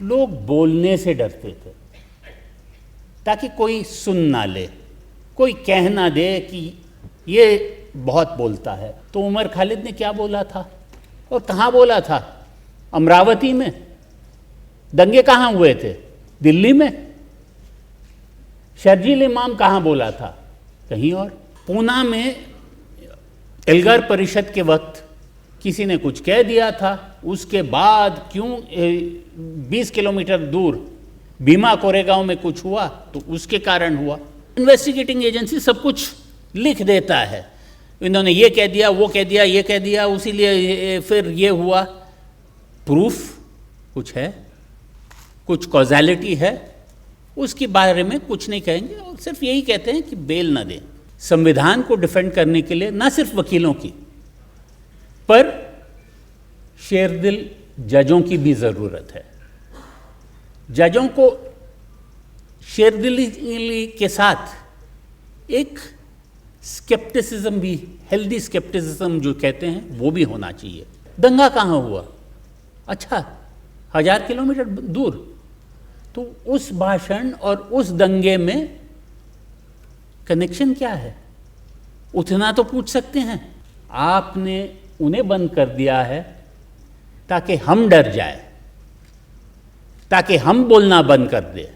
लोग बोलने से डरते थे ताकि कोई सुन ना ले, कोई कह ना दे कि ये बहुत बोलता है। तो उमर खालिद ने क्या बोला था और कहाँ बोला था? अमरावती में। दंगे कहाँ हुए थे? दिल्ली में। शर्जील इमाम कहाँ बोला था? कहीं और। पूना में एल्गार परिषद के वक्त किसी ने कुछ कह दिया था, उसके बाद क्यों 20 किलोमीटर दूर भीमा कोरेगांव में कुछ हुआ तो उसके कारण हुआ। इन्वेस्टिगेटिंग एजेंसी सब कुछ लिख देता है, इन्होंने ये कह दिया, वो कह दिया, ये कह दिया, उसीलिए फिर ये हुआ। प्रूफ कुछ है, कुछ कॉज़ैलिटी है, उसके बारे में कुछ नहीं कहेंगे और सिर्फ यही कहते हैं कि बेल ना दें। संविधान को डिफेंड करने के लिए ना सिर्फ वकीलों की पर शेरदिल जजों की भी ज़रूरत है। जजों को शेरदिली के साथ एक स्केप्टिसिज्म भी, हेल्दी स्केप्टिसिज्म जो कहते हैं, वो भी होना चाहिए। दंगा कहाँ हुआ? अच्छा, 1000 किलोमीटर दूर। तो उस भाषण और उस दंगे में कनेक्शन क्या है? उतना तो पूछ सकते हैं। आपने उन्हें बंद कर दिया है ताकि हम डर जाए, ताकि हम बोलना बंद कर दें।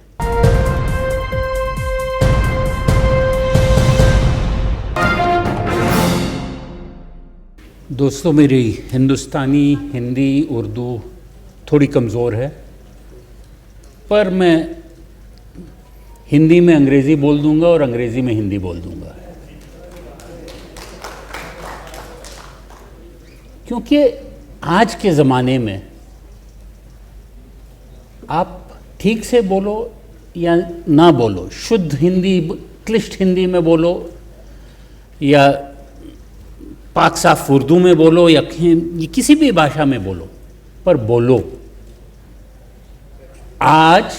दोस्तों, मेरी हिंदुस्तानी, हिंदी, उर्दू थोड़ी कमज़ोर है, पर मैं हिंदी में अंग्रेज़ी बोल दूंगा और अंग्रेज़ी में हिंदी बोल दूंगा, क्योंकि आज के ज़माने में आप ठीक से बोलो या ना बोलो, शुद्ध हिंदी, क्लिष्ट हिंदी में बोलो या पाक साफ उर्दू में बोलो या किसी भी भाषा में बोलो, पर बोलो। आज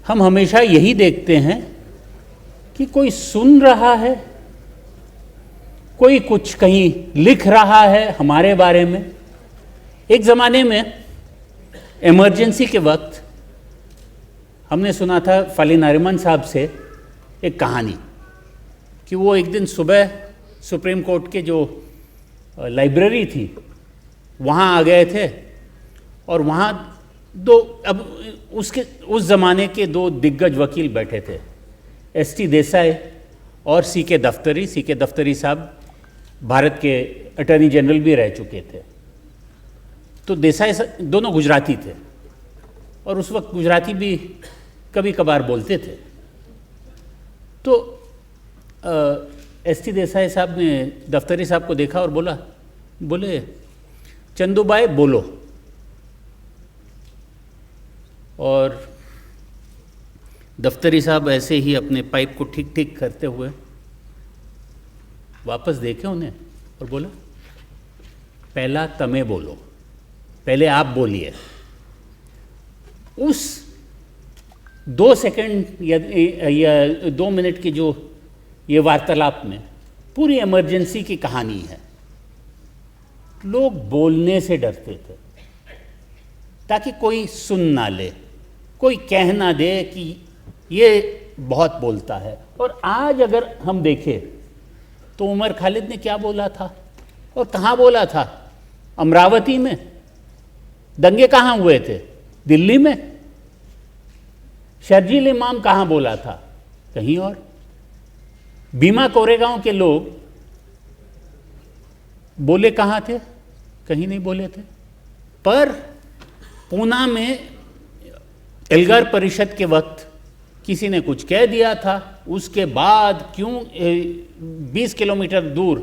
हम हमेशा यही देखते हैं कि कोई सुन रहा है, कोई कुछ कहीं लिख रहा है हमारे बारे में। एक ज़माने में इमरजेंसी के वक्त हमने सुना था फली नारिमन साहब से एक कहानी कि वो एक दिन सुबह सुप्रीम कोर्ट के जो लाइब्रेरी थी वहाँ आ गए थे और वहाँ उस ज़माने के दो दिग्गज वकील बैठे थे, एस.टी. देसाई और सी.के. दफ्तरी। सी.के. दफ्तरी साहब भारत के अटॉर्नी जनरल भी रह चुके थे। तो देसाई दोनों गुजराती थे और उस वक्त गुजराती भी कभी कभार बोलते थे। तो एस.टी. देसाई साहब ने दफ्तरी साहब को देखा और बोले चंदूबाई बोलो। और दफ्तरी साहब ऐसे ही अपने पाइप को ठीक ठीक करते हुए वापस देखे उन्हें और बोला, पहला तमे बोलो, पहले आप बोलिए। उस 2 सेकंड या 2 मिनट की जो ये वार्तालाप में पूरी इमरजेंसी की कहानी है। लोग बोलने से डरते थे ताकि कोई सुन ना ले, कोई कह ना दे कि ये बहुत बोलता है। और आज अगर हम देखें तो उमर खालिद ने क्या बोला था और कहाँ बोला था? अमरावती में। दंगे कहाँ हुए थे? दिल्ली में। शर्जील इमाम कहाँ बोला था? कहीं और। भीमा कोरेगांव के लोग बोले कहाँ थे? कहीं नहीं बोले थे। पर पूना में एल्गार परिषद के वक्त किसी ने कुछ कह दिया था, उसके बाद क्यों 20 किलोमीटर दूर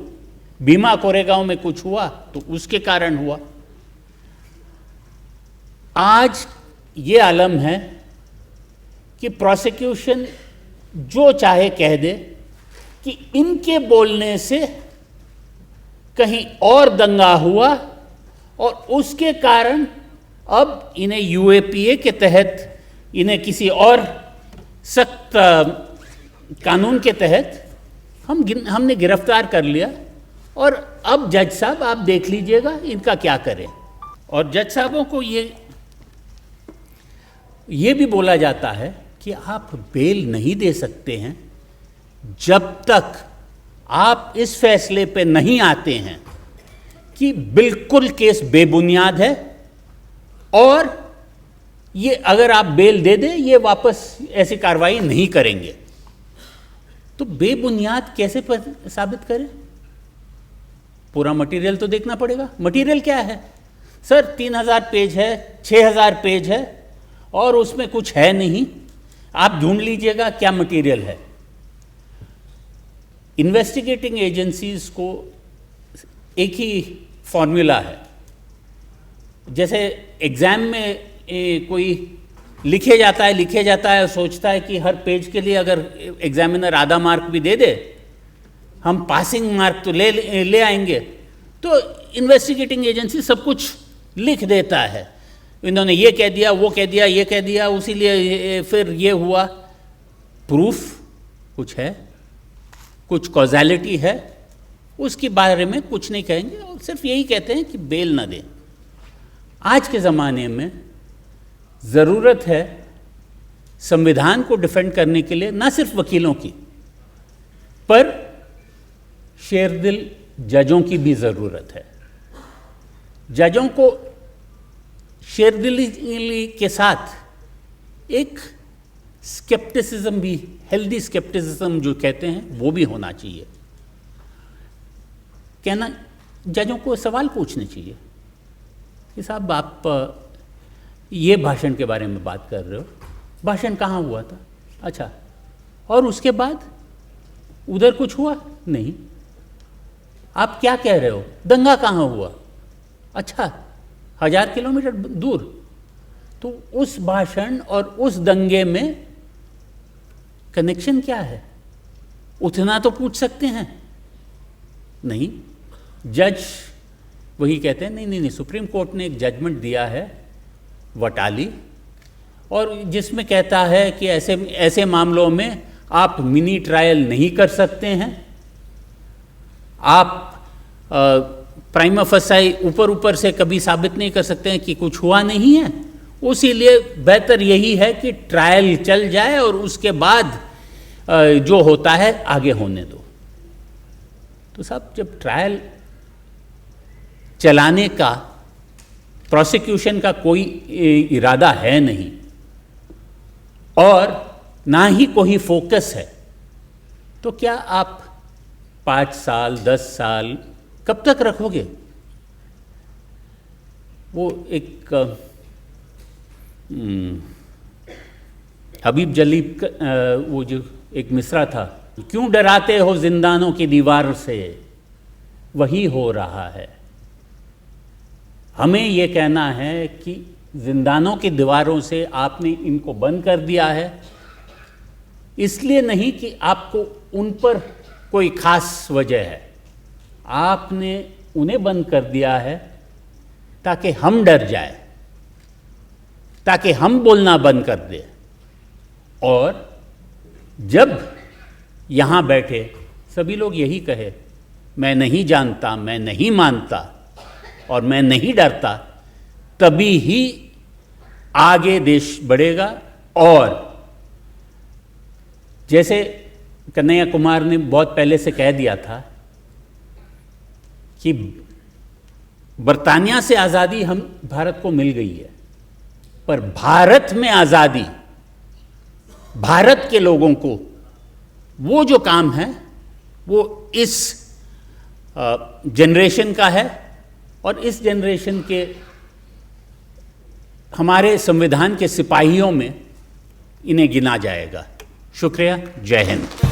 भीमा कोरेगांव में कुछ हुआ तो उसके कारण हुआ। आज ये आलम है कि प्रोसिक्यूशन जो चाहे कह दे कि इनके बोलने से कहीं और दंगा हुआ और उसके कारण अब इन्हें यूएपीए के तहत, इन्हें किसी और सख्त कानून के तहत हमने गिरफ्तार कर लिया और अब जज साहब आप देख लीजिएगा इनका क्या करें। और जज साहबों को ये ये भी बोला जाता है कि आप बेल नहीं दे सकते हैं जब तक आप इस फैसले पे नहीं आते हैं कि बिल्कुल केस बेबुनियाद है और ये अगर आप बेल दे दें ये वापस ऐसी कार्रवाई नहीं करेंगे। तो बेबुनियाद कैसे साबित करें? पूरा मटेरियल तो देखना पड़ेगा। मटेरियल क्या है? सर 3000 पेज है, 6000 पेज है और उसमें कुछ है नहीं, आप ढूंढ लीजिएगा क्या मटेरियल है। इन्वेस्टिगेटिंग एजेंसीज को एक ही फॉर्मूला है। जैसे एग्जाम में कोई लिखे जाता है और सोचता है कि हर पेज के लिए अगर एग्जामिनर आधा मार्क भी दे दे हम पासिंग मार्क तो ले आएंगे। तो इन्वेस्टिगेटिंग एजेंसी सब कुछ लिख देता है, इन्होंने ये कह दिया, वो कह दिया, ये कह दिया, उसीलिए फिर ये हुआ। प्रूफ कुछ है, कुछ कॉज़ैलिटी है, उसके बारे में कुछ नहीं कहेंगे और सिर्फ यही कहते हैं कि बेल ना दें। आज के ज़माने में ज़रूरत है संविधान को डिफेंड करने के लिए न सिर्फ वकीलों की, पर शेरदिल जजों की भी ज़रूरत है। जजों को शेरदिली के साथ एक स्केप्टिसिज्म भी, हेल्दी स्केप्टिसिज्म जो कहते हैं, वो भी होना चाहिए। कहना जजों को सवाल पूछने चाहिए कि साहब आप ये भाषण के बारे में बात कर रहे हो, भाषण कहाँ हुआ था? अच्छा, और उसके बाद उधर कुछ हुआ नहीं? आप क्या कह रहे हो? दंगा कहाँ हुआ? अच्छा, 1000 किलोमीटर दूर। तो उस भाषण और उस दंगे में कनेक्शन क्या है? उतना तो पूछ सकते हैं। नहीं, जज वही कहते हैं नहीं, सुप्रीम कोर्ट ने एक जजमेंट दिया है वटाली, और जिसमें कहता है कि ऐसे मामलों में आप मिनी ट्रायल नहीं कर सकते हैं, आप प्राइमा फसाई ऊपर से कभी साबित नहीं कर सकते हैं कि कुछ हुआ नहीं है। उसीलिए बेहतर यही है कि ट्रायल चल जाए और उसके बाद जो होता है आगे होने दो। तो साहब, जब ट्रायल चलाने का प्रोसिक्यूशन का कोई इरादा है नहीं और ना ही कोई फोकस है, तो क्या आप 5 साल 10 साल कब तक रखोगे? वो एक हबीब जलीब वो जो एक मिसरा था, क्यों डराते हो जिंदानों की दीवार से, वही हो रहा है। हमें ये कहना है कि जिंदानों की दीवारों से आपने इनको बंद कर दिया है, इसलिए नहीं कि आपको उन पर कोई खास वजह है, आपने उन्हें बंद कर दिया है ताकि हम डर जाए, ताकि हम बोलना बंद कर दें। और जब यहाँ बैठे सभी लोग यही कहे, मैं नहीं जानता, मैं नहीं मानता और मैं नहीं डरता, तभी ही आगे देश बढ़ेगा। और जैसे कन्हैया कुमार ने बहुत पहले से कह दिया था कि बरतानिया से आज़ादी हम भारत को मिल गई है, पर भारत में आज़ादी, भारत के लोगों को वो जो काम है वो इस जनरेशन का है और इस जनरेशन के हमारे संविधान के सिपाहियों में इन्हें गिना जाएगा। शुक्रिया, जय हिंद।